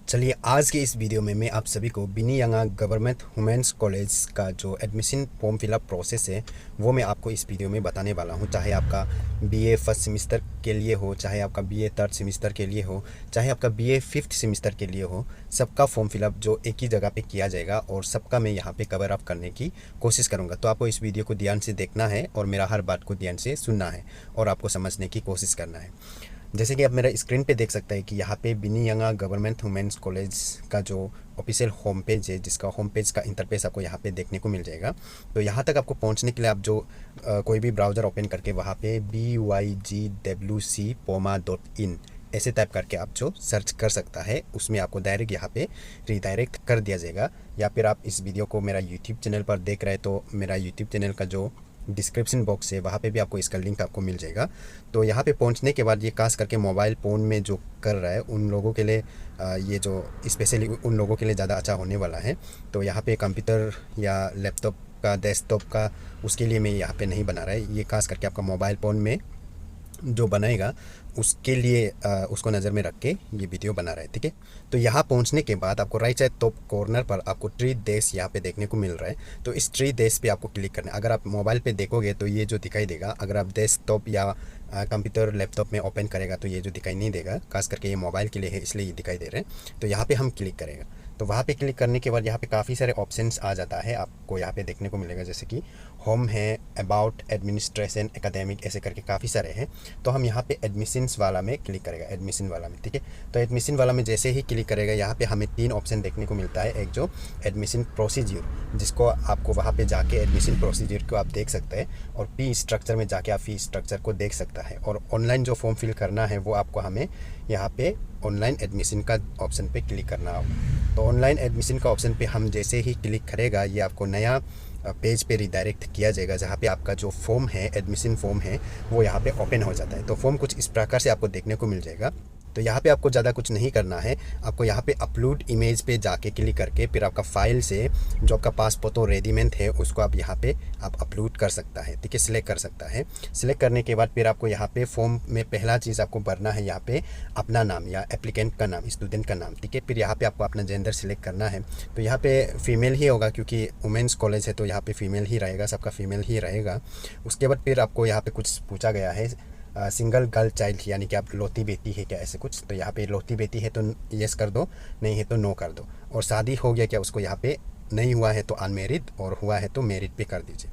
चलिए आज के इस वीडियो में मैं आप सभी को बिनी यंगा गवर्नमेंट वुमेंस कॉलेज का जो एडमिशन फॉर्म फिलअप प्रोसेस है वो मैं आपको इस वीडियो में बताने वाला हूँ। चाहे आपका बीए फर्स्ट सेमेस्टर के लिए हो, चाहे आपका बीए थर्ड सेमेस्टर के लिए हो, चाहे आपका बीए फिफ्थ सेमेस्टर के लिए हो, सबका फॉर्म फिलअप जो एक ही जगह पे किया जाएगा और सबका मैं यहाँ पे कवर अप करने की कोशिश करूँगा। तो आपको इस वीडियो को ध्यान से देखना है और मेरा हर बात को ध्यान से सुनना है और आपको समझने की कोशिश करना है। जैसे कि आप मेरा स्क्रीन पे देख सकते हैं कि यहाँ पे बिनी यंगा गवर्नमेंट वुमेंस कॉलेज का जो ऑफिशियल होम पेज है, जिसका होम पेज का इंटरफेस आपको यहाँ पे देखने को मिल जाएगा। तो यहाँ तक आपको पहुँचने के लिए आप जो कोई भी ब्राउज़र ओपन करके वहाँ पे bygwc.poma.in ऐसे टाइप करके आप जो सर्च कर सकता है, उसमें आपको डायरेक्ट यहाँ पे रिडायरेक्ट कर दिया जाएगा। या फिर आप इस वीडियो को मेरा यूट्यूब चैनल पर देख रहे हैं तो मेरा यूट्यूब चैनल का जो डिस्क्रिप्शन बॉक्स है वहाँ पे भी आपको इसका लिंक आपको मिल जाएगा। तो यहाँ पे पहुँचने के बाद ये खास करके मोबाइल फ़ोन में जो कर रहा है उन लोगों के लिए ये जो स्पेशली उन लोगों के लिए ज़्यादा अच्छा होने वाला है। तो यहाँ पे कंप्यूटर या लैपटॉप का, डेस्कटॉप का, उसके लिए मैं यहाँ पे नहीं बना रहा है। ये खास करके आपका मोबाइल फ़ोन में जो बनाएगा उसके लिए उसको नज़र में रख के ये वीडियो बना रहा है, ठीक है। तो यहाँ पहुँचने के बाद आपको राइट साइड टॉप कॉर्नर पर आपको ट्री देश यहाँ पे देखने को मिल रहा है। तो इस ट्री देश पे आपको क्लिक करना है। अगर आप मोबाइल पे देखोगे तो ये जो दिखाई देगा, अगर आप डेस्कटॉप या कंप्यूटर लैपटॉप में ओपन करेगा तो ये जो दिखाई नहीं देगा। खास करके ये मोबाइल के लिए है इसलिए ये दिखाई दे रहे हैं। तो यहाँ पर हम क्लिक करेगा। तो वहाँ पे क्लिक करने के बाद यहाँ पे काफ़ी सारे ऑप्शंस आ जाता है, आपको यहाँ पे देखने को मिलेगा। जैसे कि होम है, अबाउट, एडमिनिस्ट्रेशन, एकेडमिक, ऐसे करके काफ़ी सारे हैं। तो हम यहाँ पे एडमिशन्स वाला में क्लिक करेगा, एडमिशन वाला में, ठीक है। तो एडमिशन वाला में जैसे ही क्लिक करेगा यहाँ पे हमें 3 ऑप्शन देखने को मिलता है। एक जो एडमिशन प्रोसीजर, जिसको आपको वहाँ पे जाके एडमिशन प्रोसीजर को आप देख सकते हैं, और फी स्ट्रक्चर में जाके आप फी स्ट्रक्चर को देख सकता है। और ऑनलाइन जो फॉर्म फिल करना है वो आपको हमें यहाँ पे ऑनलाइन एडमिशन का ऑप्शन पे क्लिक करना होगा। तो ऑनलाइन एडमिशन का ऑप्शन पे हम जैसे ही क्लिक करेगा ये आपको नया पेज पे रिडायरेक्ट किया जाएगा, जहाँ पे आपका जो फॉर्म है, एडमिशन फॉर्म है, वो यहाँ पे ओपन हो जाता है। तो फॉर्म कुछ इस प्रकार से आपको देखने को मिल जाएगा। तो यहाँ पे आपको ज़्यादा कुछ नहीं करना है। आपको यहाँ पे अपलोड इमेज पे जाके क्लिक करके फिर आपका फाइल से जो आपका पास फोटो रेडीमेड है उसको आप यहाँ पे आप अपलोड कर सकता है, ठीक है, सिलेक्ट कर सकता है। सिलेक्ट करने के बाद फिर आपको यहाँ पे फॉर्म में पहला चीज़ आपको भरना है यहाँ पे अपना नाम या एप्लीकेंट का नाम, स्टूडेंट का नाम, ठीक है। फिर यहाँ पे आपको अपना जेंडर सिलेक्ट करना है। तो यहाँ पे फीमेल ही होगा क्योंकि वुमेंस कॉलेज है, तो यहाँ पे फीमेल ही रहेगा, सबका फीमेल ही रहेगा। उसके बाद फिर आपको यहाँ पे कुछ पूछा गया है, सिंगल गर्ल चाइल्ड, यानी कि आप लोती बेटी है क्या, ऐसे कुछ। तो यहाँ पे लोती बेटी है तो यस कर दो, नहीं है तो नो कर दो। और शादी हो गया क्या, उसको यहाँ पे नहीं हुआ है तो अनमेरिड, और हुआ है तो मैरिड पे कर दीजिए।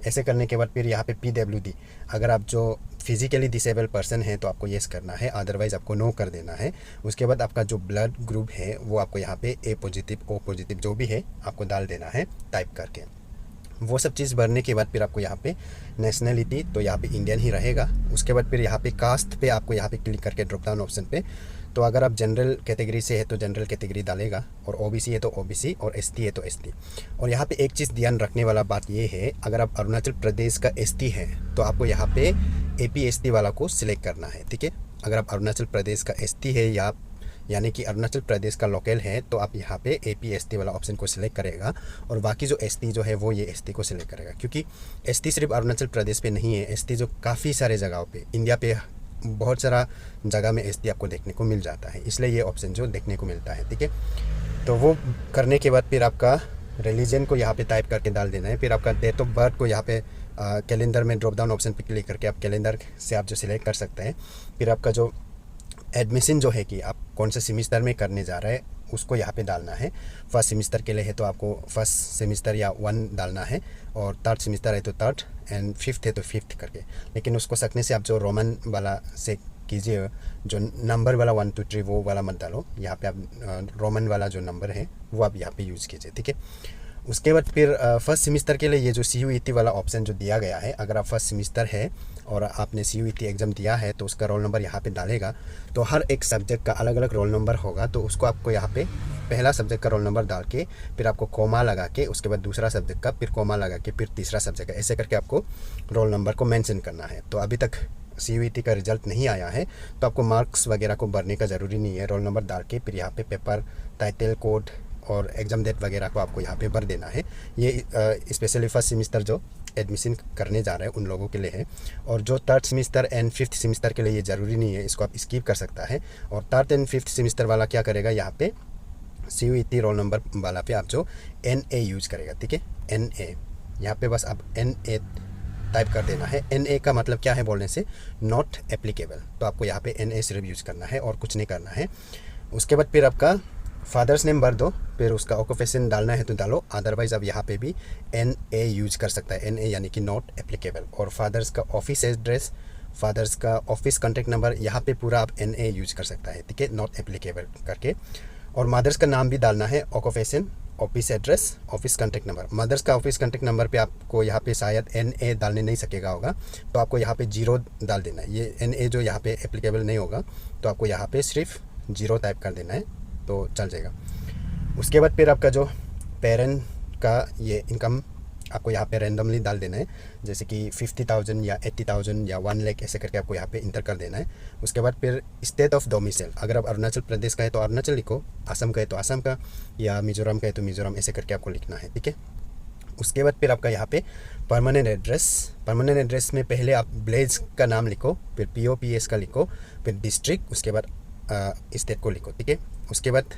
ऐसे करने के बाद फिर यहाँ पे PWD, अगर आप जो फिजिकली डिसेबल पर्सन है तो आपको येस करना है, अदरवाइज़ आपको नो कर देना है। उसके बाद आपका जो ब्लड ग्रुप है वो आपको यहाँ पे A पॉजिटिव, O पॉजिटिव जो भी है आपको डाल देना है टाइप करके। वो सब चीज़ भरने के बाद फिर आपको यहाँ पे नेशनलिटी, तो यहाँ पे इंडियन ही रहेगा। उसके बाद फिर यहाँ पे कास्ट पे आपको यहाँ पे क्लिक करके ड्रॉप डाउन ऑप्शन पे, तो अगर आप जनरल कैटेगरी से है तो जनरल कैटेगरी डालेगा, और OBC है तो OBC, और ST है तो ST। और यहाँ पे एक चीज़ ध्यान रखने वाला बात ये है, अगर आप अरुणाचल प्रदेश का ST है तो आपको यहाँ पे APST वाला को सिलेक्ट करना है, ठीक है। अगर आप अरुणाचल प्रदेश का ST है या यानी कि अरुणाचल प्रदेश का लोकल है तो आप यहाँ पे APST वाला ऑप्शन को सिलेक्ट करेगा, और बाकी जो ST जो है वो ये ST को सिलेक्ट करेगा। क्योंकि ST सिर्फ अरुणाचल प्रदेश पे नहीं है, ST जो काफ़ी सारे जगहों पे, इंडिया पे बहुत सारा जगह में ST आपको देखने को मिल जाता है, इसलिए ये ऑप्शन जो देखने को मिलता है, ठीक है। तो वो करने के बाद फिर आपका रिलीजन को यहाँ पे टाइप करके डाल देना है। फिर आपका डेट ऑफ बर्थ को यहाँ पे कैलेंडर में ड्रॉप डाउन ऑप्शन पे क्लिक करके आप कैलेंडर से आप जो सिलेक्ट कर सकते हैं। फिर आपका जो एडमिशन जो है कि आप कौन से सेमिस्टर में करने जा रहे हैं उसको यहाँ पे डालना है। फर्स्ट सेमिस्टर के लिए है तो आपको फर्स्ट सेमिस्टर या 1 डालना है, और थर्ड सेमिस्टर है तो थर्ड, एंड फिफ्थ है तो फिफ्थ करके। लेकिन उसको सकने से आप जो रोमन वाला से कीजिए, जो नंबर वाला 1 2 3 वो वाला मत डालो। यहाँ पे आप रोमन वाला जो नंबर है वो आप यहाँ पे यूज़ कीजिए, ठीक है। उसके बाद फिर फर्स्ट सेमिस्टर के लिए ये जो CUET वाला ऑप्शन जो दिया गया है, अगर आप फर्स्ट सेमिस्टर है और आपने CUET एग्ज़ाम दिया है तो उसका रोल नंबर यहाँ पे डालेगा। तो हर एक सब्जेक्ट का अलग अलग रोल नंबर होगा, तो उसको आपको यहाँ पे पहला सब्जेक्ट का रोल नंबर डाल के फिर आपको कोमा लगा के, उसके बाद दूसरा सब्जेक्ट का, फिर कोमा लगा के, फिर तीसरा सब्जेक्ट का, ऐसे करके आपको रोल नंबर को मेंशन करना है। तो अभी तक CUET का रिजल्ट नहीं आया है तो आपको मार्क्स वगैरह को भरने का ज़रूरी नहीं है। रोल नंबर डाल के फिर यहाँ पे पेपर, टाइटल, कोड और एग्ज़ाम डेट वगैरह को आपको यहाँ पे भर देना है। ये स्पेशली फर्स्ट सेमिस्टर जो एडमिशन करने जा रहे हैं उन लोगों के लिए है, और जो third semester and fifth semester के लिए ये ज़रूरी नहीं है, इसको आप स्किप कर सकता है। और थर्ड एंड फिफ्थ सेमिस्टर वाला क्या करेगा, यहाँ पे CUET रोल नंबर वाला पे आप जो NA यूज करेगा, ठीक है। NA यहाँ पे बस आप NA टाइप कर देना है। NA का मतलब क्या है बोलने से, नॉट एप्लीकेबल। तो आपको यहाँ पे NA सिर्फ यूज़ करना है और कुछ नहीं करना है। उसके बाद फिर आपका फादर्स नेम भर दो, फिर उसका ऑक्यूपेशन डालना है तो डालो, अदरवाइज़ आप यहाँ पे भी NA यूज कर सकता है। NA यानी कि नॉट एप्लीकेबल। और फादर्स का ऑफिस एड्रेस, फादर्स का ऑफिस कॉन्टैक्ट नंबर, यहाँ पे पूरा आप NA यूज कर सकता है, ठीक है, नॉट एप्लीकेबल करके। और मदर्स का नाम भी डालना है, occupation, office address, office contact number. Mother's का ऑफिस कॉन्टैक्ट नंबर पे आपको यहाँ पे शायद NA डालने नहीं सकेगा होगा, तो आपको यहाँ पे 0 डाल देना है। ये NA जो यहाँ पे एप्लीकेबल नहीं होगा, तो आपको यहाँ पे सिर्फ 0 टाइप कर देना है तो चल जाएगा। उसके बाद फिर आपका जो पेरेंट का ये इनकम आपको यहाँ पे रैंडमली डाल देना है, जैसे कि 50,000 या 80,000 या 1 लाख ऐसे करके आपको यहाँ पे इंटर कर देना है। उसके बाद फिर स्टेट ऑफ डोमिसाइल, अगर आप अरुणाचल प्रदेश का है तो अरुणाचल लिखो, असम का है तो असम का, या मिजोरम का है तो मिजोरम, ऐसे करके आपको लिखना है, ठीक है। उसके बाद फिर आपका यहाँ पे परमानेंट एड्रेस, परमानेंट एड्रेस में पहले आप विलेज का नाम लिखो, फिर POPS का लिखो, फिर डिस्ट्रिक्ट, उसके बाद स्टेट को लिखो, ठीक है। उसके बाद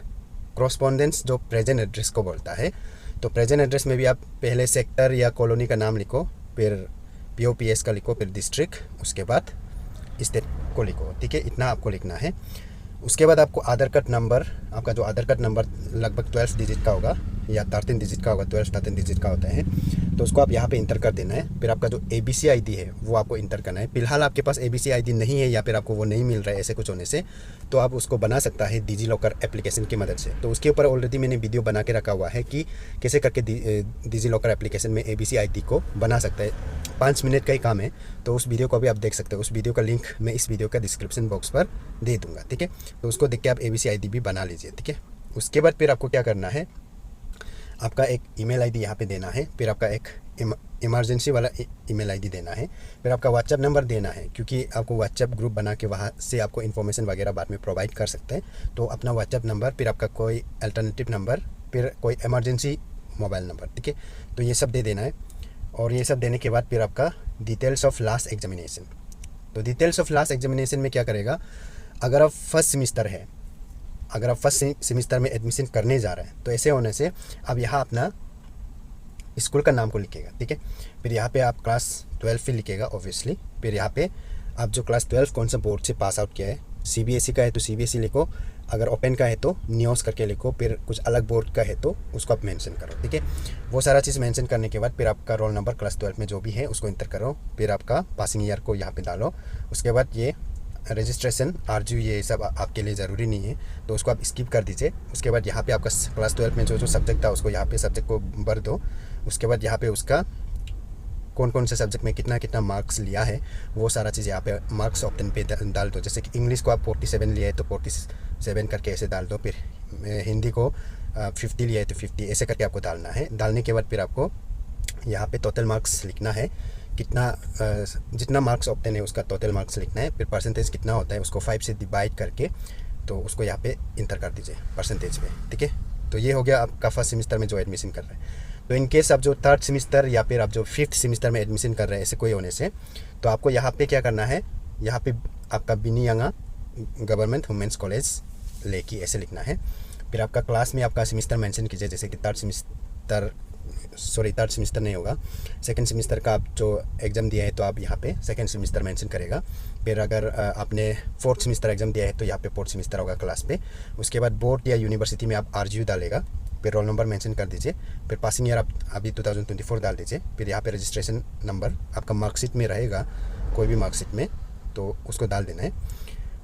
कॉरस्पॉन्डेंस जो प्रेजेंट एड्रेस को बोलता है, तो प्रेजेंट एड्रेस में भी आप पहले सेक्टर या कॉलोनी का नाम लिखो, फिर POPS का लिखो, फिर डिस्ट्रिक्ट, उसके बाद स्टेट को लिखो, ठीक है। इतना आपको लिखना है। उसके बाद आपको आधार कार्ड नंबर, आपका जो आधार कार्ड नंबर लगभग 12 डिजिट का होगा या 13 डिजिट का होगा, 12-13 डिजिट का होता है, तो उसको आप यहाँ पे इंटर कर देना है। फिर आपका जो ABC ID है वो आपको इंटर करना है। फिलहाल आपके पास ABC ID नहीं है या फिर आपको वो नहीं मिल रहा है ऐसे कुछ होने से, तो आप उसको बना सकता है डिजी लॉकर एप्लीकेशन की मदद से। तो उसके ऊपर ऑलरेडी मैंने वीडियो बना के रखा हुआ है कि कैसे करके डिजी लॉकर एप्लीकेशन में ABC ID को बना सकता है। 5 मिनट का ही काम है, तो उस वीडियो को भी आप देख सकते हो। उस वीडियो का लिंक मैं इस वीडियो का डिस्क्रिप्शन बॉक्स पर दे दूँगा, ठीक है। तो उसको देख के आप ABC ID भी बना लीजिए, ठीक है। उसके बाद फिर आपको क्या करना है, आपका एक ईमेल ID यहाँ पे देना है, फिर आपका एक इमरजेंसी वाला ईमेल ID देना है, फिर आपका व्हाट्सएप नंबर देना है, क्योंकि आपको व्हाट्सएप ग्रुप बना के वहाँ से आपको इन्फॉर्मेशन वगैरह बाद में प्रोवाइड कर सकते हैं। तो अपना व्हाट्सएप नंबर, फिर आपका कोई अल्टरनेटिव नंबर, फिर कोई इमरजेंसी मोबाइल नंबर, ठीक है। तो ये सब दे देना है। और ये सब देने के बाद फिर आपका डिटेल्स ऑफ लास्ट एग्जामिनेशन। तो डिटेल्स ऑफ लास्ट एग्जामिनेशन में क्या करेगा, अगर आप फर्स्ट सेमिस्टर है, अगर आप फर्स्ट सेमिस्टर में एडमिशन करने जा रहे हैं, तो ऐसे होने से अब यहाँ अपना स्कूल का नाम को लिखेगा, ठीक है। फिर यहाँ पे आप क्लास 12 भी लिखेगा ऑब्वियसली। फिर यहाँ पे आप जो क्लास 12 कौन सा बोर्ड से पास आउट किया है, CBSE का है तो CBSE लिखो, अगर ओपन का है तो न्यूज़ करके लिखो, फिर कुछ अलग बोर्ड का है तो उसको आप मेंशन करो, ठीक है। वो सारा चीज़ मेंशन करने के बाद फिर आपका रोल नंबर क्लास 12 में जो भी है उसको इंटर करो, फिर आपका पासिंग ईयर को यहाँ पे डालो। उसके बाद ये रजिस्ट्रेशन RGU ये सब आपके लिए ज़रूरी नहीं है, तो उसको आप स्किप कर दीजिए। उसके बाद यहाँ पे आपका क्लास 12 में जो जो सब्जेक्ट था उसको यहाँ पे सब्जेक्ट को भर दो। उसके बाद यहाँ पे उसका कौन कौन से सब्जेक्ट में कितना कितना मार्क्स लिया है वो सारा चीज़ यहाँ पे मार्क्स ऑप्शन पे डाल दो। जैसे कि इंग्लिश को आप 47 लिया है तो 47 करके ऐसे डाल दो, फिर हिंदी को 50 लिया है तो 50 ऐसे करके आपको डालना है। डालने के बाद फिर आपको यहाँ पे टोटल मार्क्स लिखना है, कितना जितना मार्क्स ऑप्टेन है उसका टोटल मार्क्स लिखना है। फिर परसेंटेज कितना होता है उसको 5 से डिवाइड करके तो उसको यहाँ पे इंटर कर दीजिए परसेंटेज में, ठीक है। तो ये हो गया आपका फर्स्ट सेमिस्टर में जो एडमिशन कर रहे हैं। तो इन केस आप जो थर्ड सेमिस्टर या फिर आप जो 5th सेमिस्टर में एडमिशन कर रहे हैं ऐसे कोई होने से, तो आपको यहाँ पे क्या करना है, यहाँ पे आपका बिनियांगा गवर्नमेंट वुमेंस कॉलेज लेकी ऐसे लिखना है। फिर आपका क्लास में आपका सेमिस्टर मेंशन कीजिए, जैसे कि थर्ड सेमिस्टर नहीं होगा, सेकंड सेमिस्टर का आप जो एग्ज़ाम दिया है तो आप यहाँ पे सेकंड सेमिस्टर मेंशन करेगा। फिर अगर आपने 4th सेमिस्टर एग्ज़ाम दिया है तो यहाँ पे 4th सेमिस्टर होगा क्लास पे। उसके बाद बोर्ड या यूनिवर्सिटी में आप RGU डालेगा, फिर रोल नंबर मेंशन कर दीजिए, फिर पासिंग ईयर आप अभी 2024 डाल दीजिए। फिर यहाँ पे रजिस्ट्रेशन नंबर आपका मार्कशीट में रहेगा, कोई भी मार्कशीट में, तो उसको डाल देना है।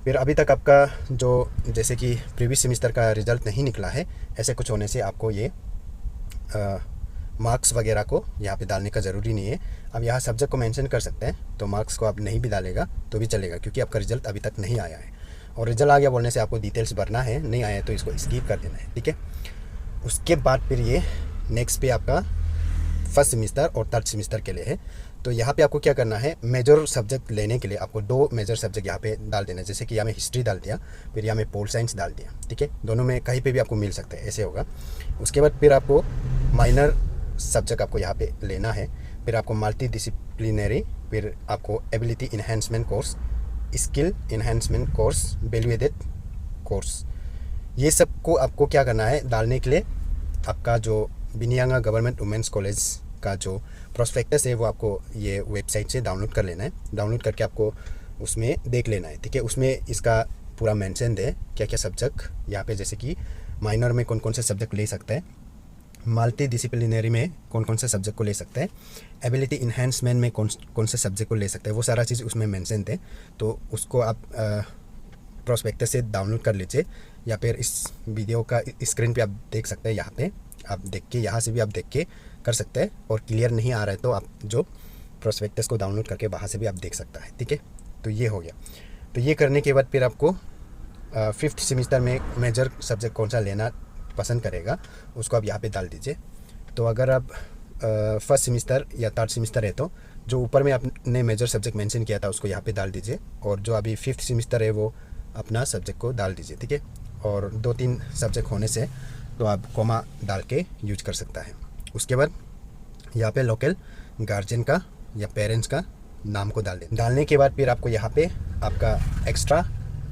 फिर अभी तक आपका जो जैसे कि प्रीवियस सेमिस्टर का रिज़ल्ट नहीं निकला है, ऐसे कुछ होने से आपको ये मार्क्स वगैरह को यहाँ पे डालने का ज़रूरी नहीं है। अब यहाँ सब्जेक्ट को मेंशन कर सकते हैं, तो मार्क्स को आप नहीं भी डालेगा तो भी चलेगा, क्योंकि आपका रिज़ल्ट अभी तक नहीं आया है। और रिज़ल्ट आ गया बोलने से आपको डिटेल्स भरना है, नहीं आया तो इसको स्किप कर देना है, ठीक है। उसके बाद फिर ये नेक्स्ट पे आपका फर्स्ट सेमिस्टर और थर्ड सेमिस्टर के लिए है। तो यहाँ पे आपको क्या करना है, मेजर सब्जेक्ट लेने के लिए आपको 2 मेजर सब्जेक्ट यहाँ पे डाल देना है। जैसे कि यहाँ में हिस्ट्री डाल दिया, फिर यहाँ में पोल साइंस डाल दिया, ठीक है। दोनों में कहीं पे भी आपको मिल सकता है, ऐसे होगा। उसके बाद फिर आपको माइनर सब्जेक्ट आपको यहाँ पे लेना है, फिर आपको मल्टी डिसिप्लिनरी, फिर आपको ability enhancement course, skill enhancement course, value added course, ये सब को आपको क्या करना है, डालने के लिए आपका जो बिनियांगा गवर्नमेंट वुमेंस कॉलेज का जो प्रोस्पेक्टस है वो आपको ये वेबसाइट से डाउनलोड कर लेना है। डाउनलोड करके आपको उसमें देख लेना है, ठीक है। उसमें इसका पूरा मेंशन है क्या क्या सब्जेक्ट यहाँ पे, जैसे कि माइनर में कौन कौन से सब्जेक्ट ले सकते हैं, मल्टी डिसिप्लिनरी में कौन कौन से सब्जेक्ट को ले सकते हैं, एबिलिटी इन्हेंसमेंट में कौन कौन से सब्जेक्ट को ले सकते हैं, वो सारा चीज़ उसमें मेंशन थे। तो उसको आप प्रोस्पेक्टस से डाउनलोड कर लीजिए, या फिर इस वीडियो का स्क्रीन पे आप देख सकते हैं। यहाँ पे आप देख के, यहाँ से भी आप देख के कर सकते हैं, और क्लियर नहीं आ रहा है तो आप जो प्रोस्पेक्टस को डाउनलोड करके वहाँ से भी आप देख सकता है, ठीक है। तो ये हो गया। तो ये करने के बाद फिर आपको 5th सेमिस्टर में मेजर सब्जेक्ट कौन सा लेना पसंद करेगा उसको आप यहाँ पे डाल दीजिए। तो अगर आप 1st सेमिस्टर या 3rd सेमिस्टर है तो जो ऊपर में आपने मेजर सब्जेक्ट मेंशन किया था उसको यहाँ पे डाल दीजिए, और जो अभी 5th सेमिस्टर है वो अपना सब्जेक्ट को डाल दीजिए, ठीक है। और 2-3 सब्जेक्ट होने से तो आप कॉमा डाल के यूज कर सकता है। उसके बाद यहाँ पे लोकल गार्जियन का या पेरेंट्स का नाम को डाल दें। डालने के बाद फिर आपको यहाँ पे आपका एक्स्ट्रा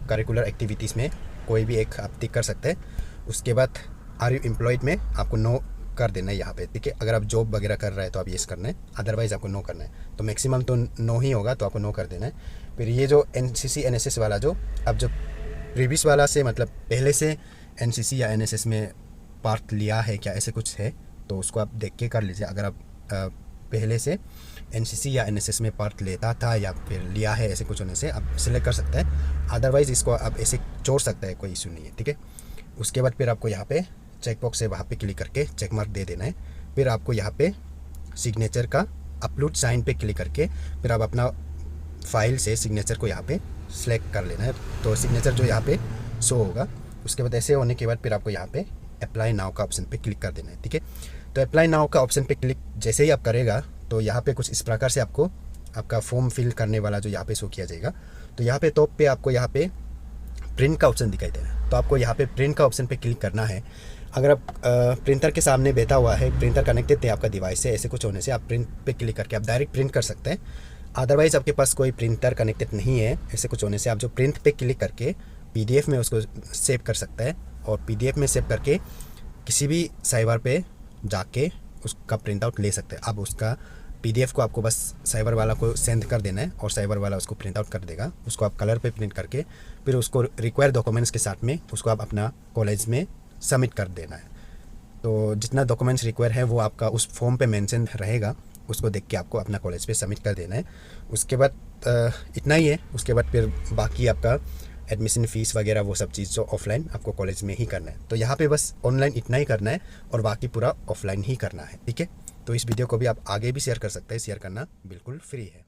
करिकुलर एक्टिविटीज़ में कोई भी एक आप टिक कर सकते हैं। उसके बाद आर यू एम्प्लॉयड में आपको नो कर देना है यहाँ पे, ठीक है। अगर आप जॉब वगैरह कर रहे हैं तो आप येस करना है, अदरवाइज़ आपको नो करना है। तो मैक्सिमम तो नो ही होगा, तो आपको नो कर देना है। फिर ये जो NCC NSS वाला जो अब जो प्रीवियस वाला से मतलब पहले से NCC या NSS में पार्ट लिया है क्या, ऐसे कुछ है तो उसको आप देख के कर लीजिए। अगर आप पहले से NCC या NSS में पार्ट लेता था या फिर लिया है, ऐसे कुछ होने से आप सिलेक्ट कर सकते हैं, अदरवाइज़ इसको आप ऐसे छोड़ सकते हैं, कोई इशू नहीं है, ठीक है। उसके बाद फिर आपको यहाँ पे चेक बॉक्स है, वहाँ पे क्लिक करके चेक मार्क दे देना है। फिर आपको यहाँ पे सिग्नेचर का अपलोड साइन पे क्लिक करके फिर आप अपना फाइल से सिग्नेचर को यहाँ पे सिलेक्ट कर लेना है। तो सिग्नेचर जो यहाँ पे शो होगा, उसके बाद ऐसे होने के बाद फिर आपको यहाँ पे अप्लाई नाउ का ऑप्शन पे क्लिक कर देना है, ठीक है। तो अप्लाई नाउ का ऑप्शन पे क्लिक जैसे ही आप करेगा तो यहाँ पे कुछ इस प्रकार से आपको आपका फॉर्म फिल करने वाला जो यहाँ पे शो किया जाएगा। तो यहाँ पे टॉप पे आपको यहाँ पे प्रिंट का ऑप्शन दिखाई दे रहा है, तो आपको यहाँ पे प्रिंट का ऑप्शन पे क्लिक करना है। अगर आप प्रिंटर के सामने बैठा हुआ है, प्रिंटर कनेक्टेड है आपका डिवाइस से, ऐसे कुछ होने से आप प्रिंट पे क्लिक करके आप डायरेक्ट प्रिंट कर सकते हैं। अदरवाइज़ आपके पास कोई प्रिंटर कनेक्टेड नहीं है, ऐसे कुछ होने से आप जो प्रिंट पे क्लिक करके PDF में उसको सेव कर सकते हैं, और PDF में सेव करके किसी भी साइबर पे जाके उसका प्रिंट आउट ले सकते हैं। अब उसका PDF को आपको बस साइबर वाला को सेंड कर देना है, और साइबर वाला उसको प्रिंट आउट कर देगा। उसको आप कलर पे प्रिंट करके फिर उसको रिक्वायर्ड डॉक्यूमेंट्स के साथ में उसको आप अपना कॉलेज में सबमिट कर देना है। तो जितना डॉक्यूमेंट्स रिक्वायर है वो आपका उस फॉर्म पे मेंशन रहेगा, उसको देख के आपको अपना कॉलेज पे सबमिट कर देना है। उसके बाद इतना ही है। उसके बाद फिर बाकी आपका एडमिशन फ़ीस वगैरह वो सब चीज़ जो ऑफलाइन आपको कॉलेज में ही करना है। तो यहाँ पे बस ऑनलाइन इतना ही करना है और बाकी पूरा ऑफलाइन ही करना है, ठीक है। तो इस वीडियो को भी आप आगे भी शेयर कर सकते हैं, शेयर करना बिल्कुल फ्री है।